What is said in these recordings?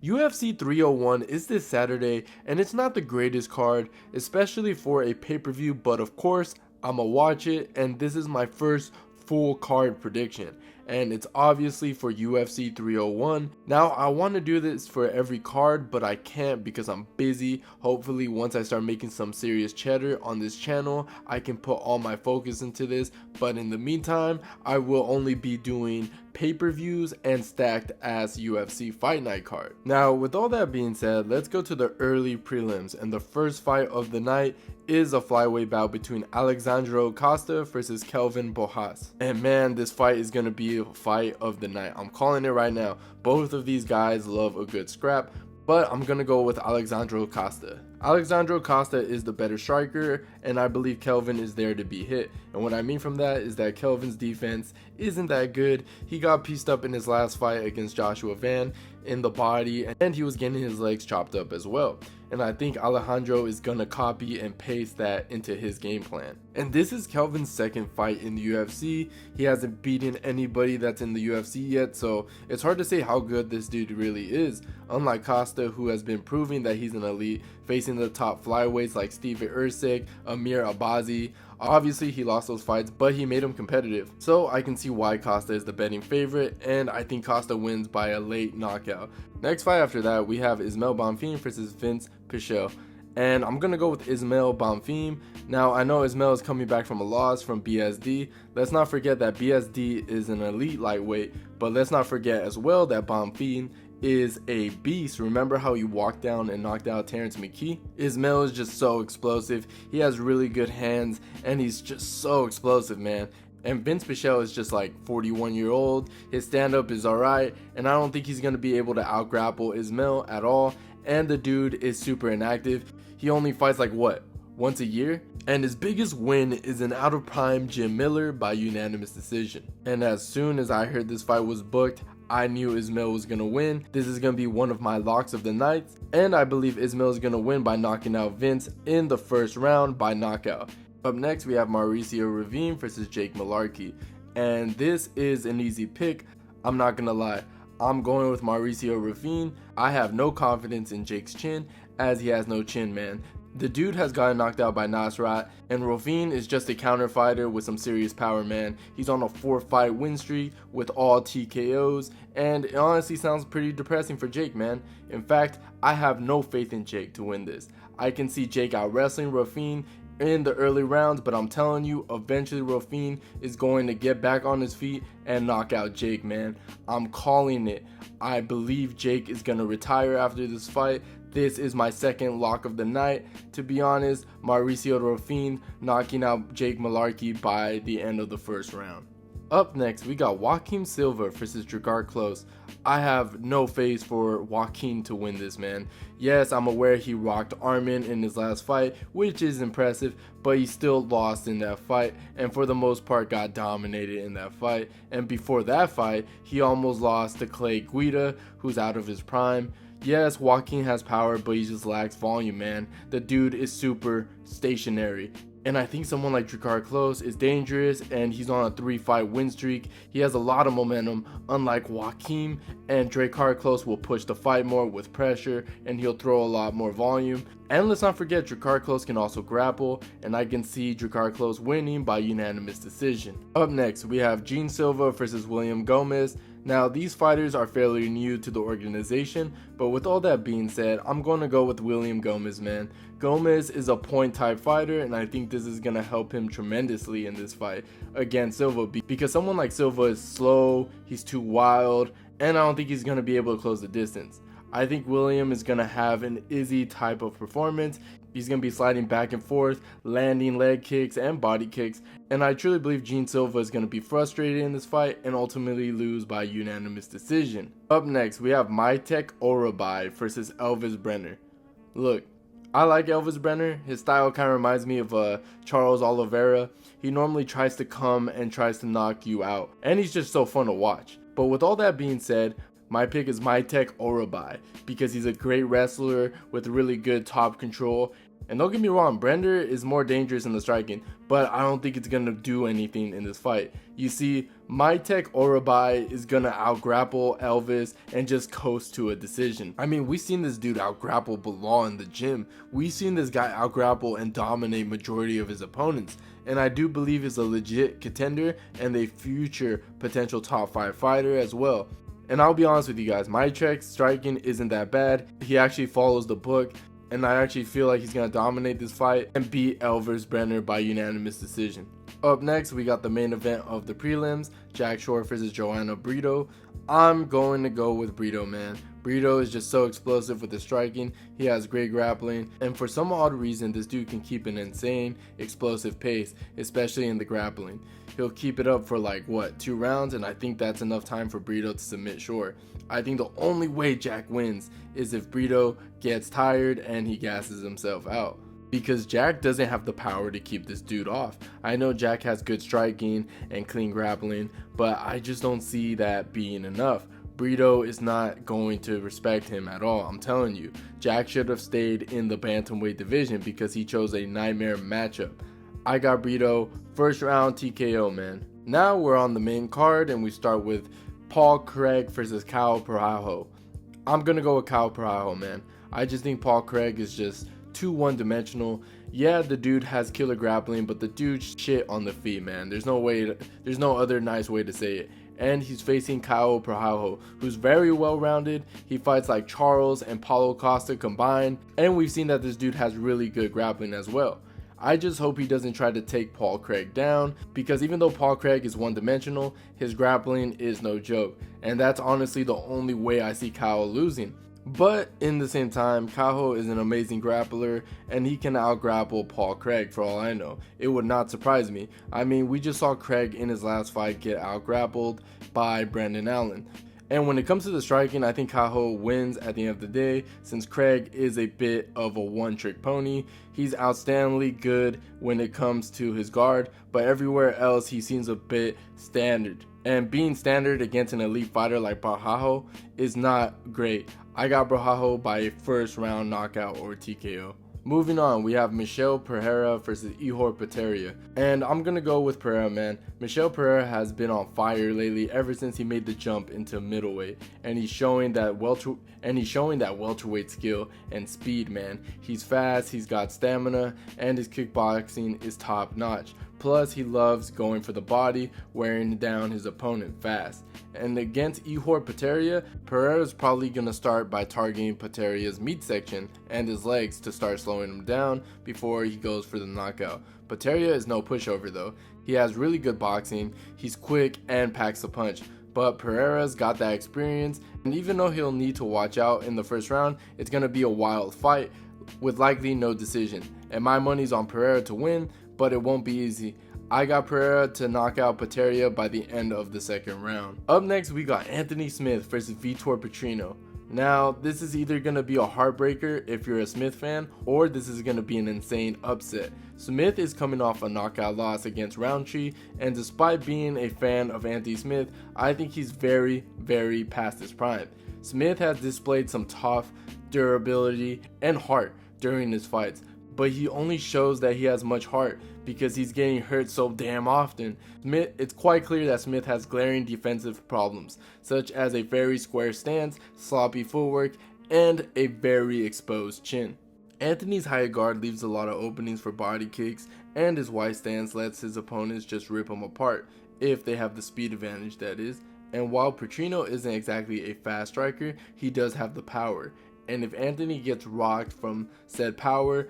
UFC 301 is this Saturday, and it's not the greatest card, especially for a pay-per-view, but of course, I'ma watch it, and this is my first full card prediction. And it's obviously for UFC 301. Now, I want to do this for every card, but I can't because I'm busy. Hopefully, once I start making some serious cheddar on this channel, I can put all my focus into this. But in the meantime, I will only be doing pay-per-views and stacked ass UFC fight night card. Now, with all that being said, let's go to the early prelims, and the first fight of the night is a flyweight bout between Alexandro Costa versus Kelvin Bojas. And man, this fight is gonna be a fight of the night. I'm calling it right now. Both of these guys love a good scrap, but I'm gonna go with Alexandro Costa. Alexandro Costa is the better striker, and I believe Kelvin is there to be hit. And what I mean from that is that Kelvin's defense isn't that good. He got pieced up in his last fight against Joshua Van in the body, and he was getting his legs chopped up as well. And I think Alejandro is gonna copy and paste that into his game plan. And this is Kelvin's second fight in the UFC. He hasn't beaten anybody that's in the UFC yet, so it's hard to say how good this dude really is. Unlike Costa, who has been proving that he's an elite, facing the top flyweights like Steven Usyk, Amir Abazi. Obviously, he lost those fights, but he made them competitive. So I can see why Costa is the betting favorite, and I think Costa wins by a late knockout. Next fight after that, we have Ismael Bonfim versus Vince Pichel. And I'm going to go with Ismael Bonfim. Now, I know Ismael is coming back from a loss from BSD. Let's not forget that BSD is an elite lightweight, but let's not forget as well that Bonfim is a beast. Remember how he walked down and knocked out Terrence McKee? Ismael is just so explosive. He has really good hands, and he's just so explosive, man. And Vince Pichel is just like 41-year-old. His stand-up is alright, and I don't think he's going to be able to out-grapple Ismael at all. And the dude is super inactive. He only fights like what? Once a year? And his biggest win is an out of prime Jim Miller by unanimous decision. And as soon as I heard this fight was booked, I knew Ismael was going to win. This is going to be one of my locks of the night. And I believe Ismael is going to win by knocking out Vince in the first round by knockout. Up next, we have Mauricio Ravine versus Jake Malarkey. And this is an easy pick. I'm not going to lie. I'm going with Mauricio Ravine. I have no confidence in Jake's chin, as he has no chin, man. The dude has gotten knocked out by Nasrat, and Ravine is just a counter fighter with some serious power, man. He's on a 4-fight win streak with all TKOs, and it honestly sounds pretty depressing for Jake, man. In fact, I have no faith in Jake to win this. I can see Jake out wrestling Ravine in the early rounds, but I'm telling you, eventually Ravine is going to get back on his feet and knock out Jake, man. I'm calling it. I believe Jake is going to retire after this fight. This is my second lock of the night. To be honest, Mauricio Ravine knocking out Jake Malarkey by the end of the first round. Up next, we got Joaquin Silva versus Drakkar Klose. I have no faith for Joaquin to win this, man. Yes, I'm aware he rocked Armin in his last fight, which is impressive, but he still lost in that fight, and for the most part got dominated in that fight. And before that fight, he almost lost to Clay Guida, who's out of his prime. Yes, Joaquin has power, but he just lacks volume, man. The dude is super stationary. And I think someone like Drakkar Klose is dangerous, and he's on a 3-fight win streak. He has a lot of momentum, unlike Joaquin, and Drakkar Klose will push the fight more with pressure, and he'll throw a lot more volume. And let's not forget, Drakkar Klose can also grapple, and I can see Drakkar Klose winning by unanimous decision. Up next, we have Gene Silva versus William Gomez. Now, these fighters are fairly new to the organization, but with all that being said, I'm going to go with William Gomez, man. Gomez is a point type fighter, and I think this is going to help him tremendously in this fight against Silva, because someone like Silva is slow, he's too wild, and I don't think he's going to be able to close the distance. I think William is going to have an Izzy type of performance. He's going to be sliding back and forth, landing leg kicks and body kicks, and I truly believe Gene Silva is going to be frustrated in this fight and ultimately lose by unanimous decision. Up next, we have Maitek Orabai versus Elvis Brenner. Look, I like Elvis Brenner. His style kind of reminds me of Charles Oliveira. He normally tries to come and tries to knock you out, and he's just so fun to watch. But with all that being said, my pick is Maitek Orabai because he's a great wrestler with really good top control, And don't get me wrong, Brender is more dangerous in the striking, but I don't think it's going to do anything in this fight. You see, Mytek Orabai is going to out-grapple Elvis and just coast to a decision. I mean, we've seen this dude out-grapple Bilal in the gym. We've seen this guy out-grapple and dominate majority of his opponents. And I do believe he's a legit contender and a future potential top 5 fighter as well. And I'll be honest with you guys, Mytek's striking isn't that bad. He actually follows the book. And I actually feel like he's going to dominate this fight and beat Elvis Brenner by unanimous decision. Up next, we got the main event of the prelims, Jack Shore versus Joanna Brito. I'm going to go with Brito, man. Brito is just so explosive with the striking. He has great grappling, and for some odd reason, this dude can keep an insane, explosive pace, especially in the grappling. He'll keep it up for like, 2 rounds, and I think that's enough time for Brito to submit Shore. I think the only way Jack wins is if Brito gets tired and he gasses himself out, because Jack doesn't have the power to keep this dude off. I know Jack has good striking and clean grappling, but I just don't see that being enough. Brito is not going to respect him at all. I'm telling you, Jack should have stayed in the bantamweight division because he chose a nightmare matchup. I got Brito, first round TKO, man. Now we're on the main card and we start with Paul Craig versus Kyle Parajo. I'm gonna go with Kyle Parajo, man. I just think Paul Craig is just too one-dimensional. Yeah, the dude has killer grappling, but the dude shit on the feet, man. There's no other nice way to say it. And he's facing Kyle Parajo, who's very well-rounded. He fights like Charles and Paulo Costa combined, and we've seen that this dude has really good grappling as well. I just hope he doesn't try to take Paul Craig down, because even though Paul Craig is one-dimensional, his grappling is no joke, and that's honestly the only way I see Kyle losing. But in the same time, Kyle is an amazing grappler, and he can out-grapple Paul Craig for all I know. It would not surprise me. I mean, we just saw Craig in his last fight get out-grappled by Brendan Allen. And when it comes to the striking, I think Kyle wins at the end of the day, since Craig is a bit of a one-trick pony. He's outstandingly good when it comes to his guard, but everywhere else he seems a bit standard. And being standard against an elite fighter like Parajo is not great. I got Parajo by a first round knockout or TKO. Moving on, we have Michel Pereira versus Ihor Potieria, and I'm gonna go with Pereira, man. Michel Pereira has been on fire lately ever since he made the jump into middleweight, and he's showing that welterweight skill and speed, man. He's fast, he's got stamina, and his kickboxing is top notch. Plus, he loves going for the body, wearing down his opponent fast. And against Ihor Potieria, Pereira is probably going to start by targeting Poteria's midsection and his legs to start slowing him down before he goes for the knockout. Potieria is no pushover though. He has really good boxing, he's quick and packs a punch. But Pereira's got that experience, and even though he'll need to watch out in the first round, it's going to be a wild fight with likely no decision. And my money's on Pereira to win, but it won't be easy. I got Pereira to knock out Potieria by the end of the second round. Up next, we got Anthony Smith versus Vitor Petrino. Now, this is either going to be a heartbreaker if you're a Smith fan, or this is going to be an insane upset. Smith is coming off a knockout loss against Roundtree, and despite being a fan of Anthony Smith, I think he's very, very past his prime. Smith has displayed some tough durability and heart during his fights, but he only shows that he has much heart because he's getting hurt so damn often. It's quite clear that Smith has glaring defensive problems, such as a very square stance, sloppy footwork, and a very exposed chin. Anthony's high guard leaves a lot of openings for body kicks, and his wide stance lets his opponents just rip him apart, if they have the speed advantage, that is. And while Petrino isn't exactly a fast striker, he does have the power. And if Anthony gets rocked from said power,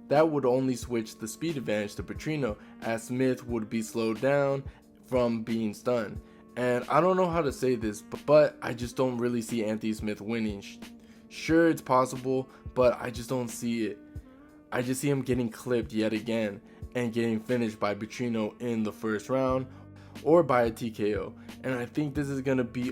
that would only switch the speed advantage to Petrino, as Smith would be slowed down from being stunned. And I don't know how to say this, but I just don't really see Anthony Smith winning. Sure, it's possible, but I just don't see it. I just see him getting clipped yet again and getting finished by Petrino in the first round or by a TKO. And I think this is going to be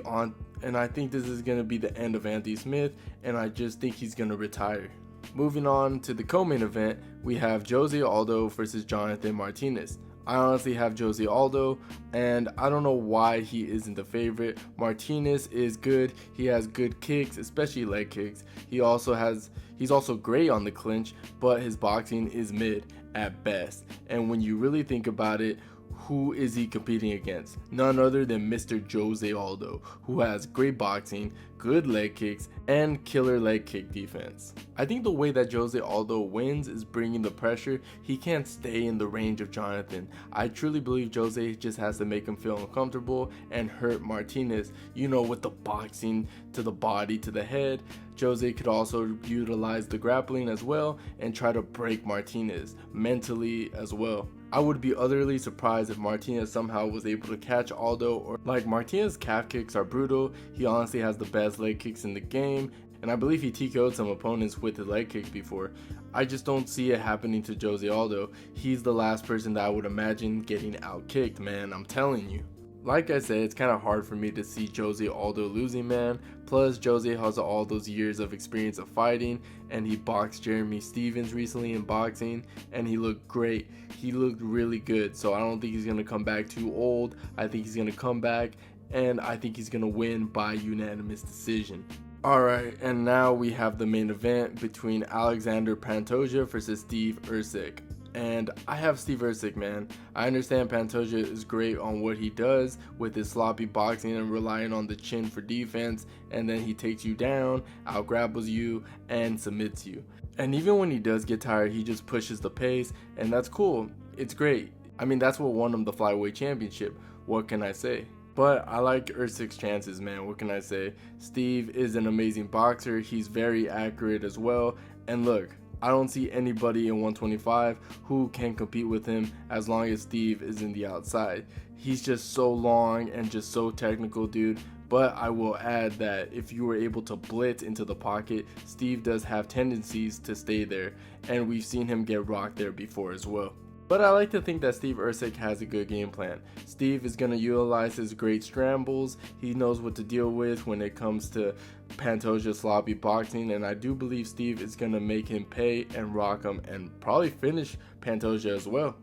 the end of Anthony Smith, and I just think he's going to retire. Moving on to the co-main event, we have Jose Aldo versus Jonathan Martinez. I honestly have Jose Aldo, and I don't know why he isn't the favorite. Martinez is good. He has good kicks, especially leg kicks. He's also great on the clinch, but his boxing is mid at best. And when you really think about it, who is he competing against? None other than Mr. Jose Aldo, who has great boxing, good leg kicks, and killer leg kick defense. I think the way that Jose Aldo wins is bringing the pressure. He can't stay in the range of Jonathan. I truly believe Jose just has to make him feel uncomfortable and hurt Martinez, with the boxing to the body to the head. Jose could also utilize the grappling as well and try to break Martinez mentally as well. I would be utterly surprised if Martinez somehow was able to catch Aldo, or Martinez's calf kicks are brutal. He honestly has the best leg kicks in the game, and I believe he TKO'd some opponents with his leg kicks before. I just don't see it happening to Jose Aldo. He's the last person that I would imagine getting out kicked, man, I'm telling you. Like I said, it's kind of hard for me to see Jose Aldo losing, man. Plus, Jose has all those years of experience of fighting, and he boxed Jeremy Stevens recently in boxing, and he looked great. He looked really good, so I don't think he's going to come back too old. I think he's going to come back, and I think he's going to win by unanimous decision. Alright, and now we have the main event between Alexander Pantoja versus Steve Ercik. And I have Steve Ercik, man. I understand Pantoja is great on what he does with his sloppy boxing and relying on the chin for defense, and then he takes you down, out-grapples you, and submits you. And even when he does get tired, he just pushes the pace, and that's cool. It's great. I mean, that's what won him the flyweight championship. What can I say? But I like Ercik's chances, man. What can I say? Steve is an amazing boxer. He's very accurate as well. And look, I don't see anybody in 125 who can compete with him as long as Steve is in the outside. He's just so long and just so technical, dude. But I will add that if you were able to blitz into the pocket, Steve does have tendencies to stay there, and we've seen him get rocked there before as well. But I like to think that Steve Ercik has a good game plan. Steve is going to utilize his great scrambles. He knows what to deal with when it comes to Pantoja's sloppy boxing, and I do believe Steve is going to make him pay and rock him and probably finish Pantoja as well.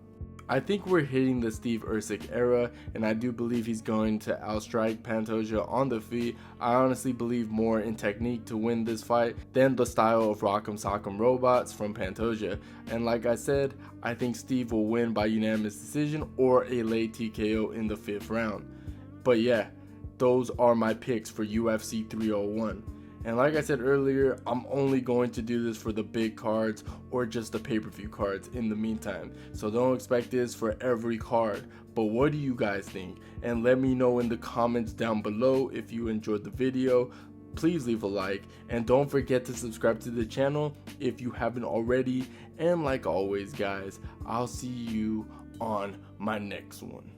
I think we're hitting the Steve Ercik era, and I do believe he's going to outstrike Pantoja on the feet. I honestly believe more in technique to win this fight than the style of Rock'em Sock'em Robots from Pantoja. And like I said, I think Steve will win by unanimous decision or a late TKO in the 5th round. But yeah, those are my picks for UFC 301. And like I said earlier, I'm only going to do this for the big cards or just the pay-per-view cards in the meantime. So don't expect this for every card. But what do you guys think? And let me know in the comments down below if you enjoyed the video. Please leave a like and don't forget to subscribe to the channel if you haven't already. And like always, guys, I'll see you on my next one.